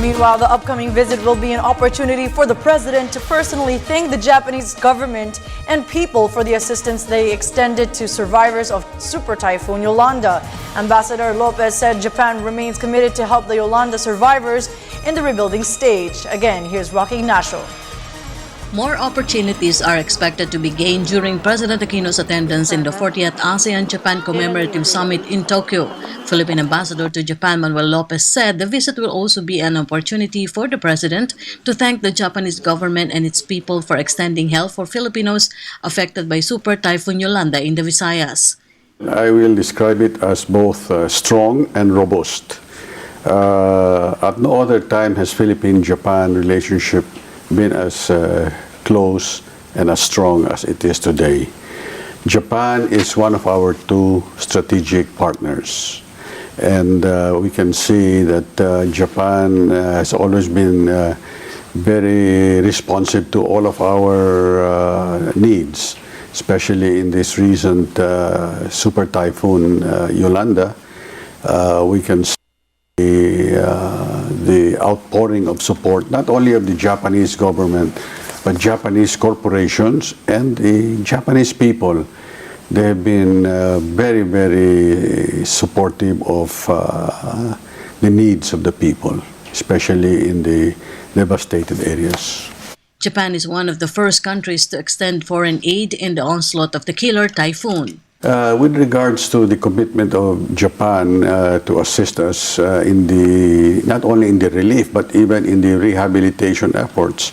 Meanwhile, the upcoming visit will be an opportunity for the president to personally thank the Japanese government and people for the assistance they extended to survivors of Super Typhoon Yolanda. Ambassador Lopez said Japan remains committed to help the Yolanda survivors in the rebuilding stage. Again, here's Ignacio. More opportunities are expected to be gained during President Aquino's attendance in the 40th ASEAN-Japan Commemorative Summit in Tokyo. Philippine Ambassador to Japan Manuel Lopez said the visit will also be an opportunity for the President to thank the Japanese government and its people for extending help for Filipinos affected by Super Typhoon Yolanda in the Visayas. I will describe it as both strong and robust. At no other time has Philippine-Japan relationship been as close and as strong as it is today. Japan is one of our two strategic partners, and we can see that Japan has always been very responsive to all of our needs, especially in this recent Super Typhoon Yolanda. We can see the outpouring of support, not only of the Japanese government, but Japanese corporations and the Japanese people. They have been very, very supportive of the needs of the people, especially in the devastated areas. Japan is one of the first countries to extend foreign aid in the onslaught of the killer typhoon. With regards to the commitment of Japan to assist us in the not only in the relief but even in the rehabilitation efforts,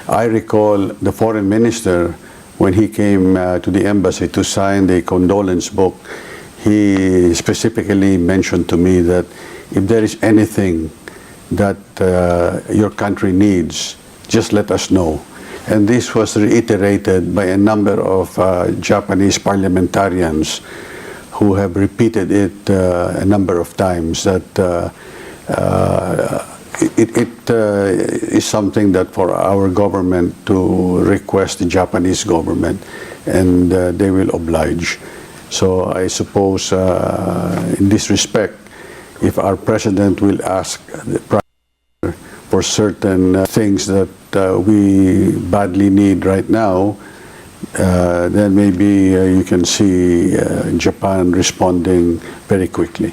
I recall the foreign minister when he came to the embassy to sign the condolence book. He specifically mentioned to me that if there is anything that your country needs, just let us know. And this was reiterated by a number of Japanese parliamentarians who have repeated it a number of times, that it is something that for our government to request the Japanese government, and they will oblige. So I suppose in this respect, if our president will ask the Prime Minister for certain things that we badly need right now, then maybe you can see Japan responding very quickly.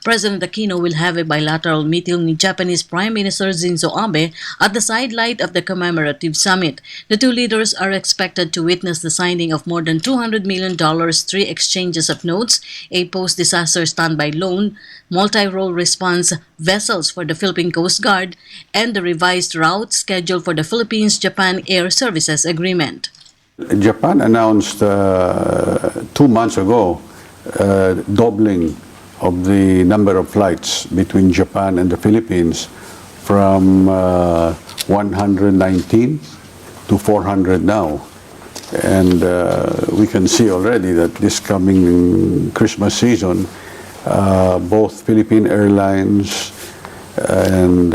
President Aquino will have a bilateral meeting with Japanese Prime Minister Shinzo Abe at the sidelight of the commemorative summit. The two leaders are expected to witness the signing of more than $200 million, 3 exchanges of notes, a post-disaster standby loan, multi-role response vessels for the Philippine Coast Guard, and the revised route schedule for the Philippines-Japan Air Services Agreement. Japan announced 2 months ago doubling of the number of flights between Japan and the Philippines from 119 to 400 now. And we can see already that this coming Christmas season, both Philippine Airlines and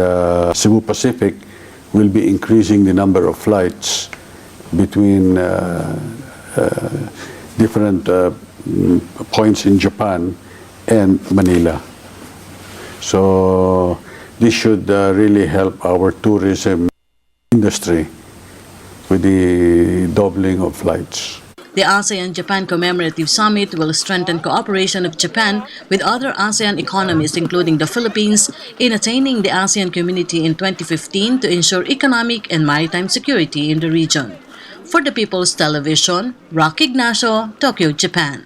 Cebu Pacific will be increasing the number of flights between different points in Japan and Manila. So this should really help our tourism industry with the doubling of flights. The ASEAN-Japan Commemorative Summit will strengthen cooperation of Japan with other ASEAN economies, including the Philippines, in attaining the ASEAN community in 2015 to ensure economic and maritime security in the region. For the People's Television, Ignacio, Tokyo, Japan.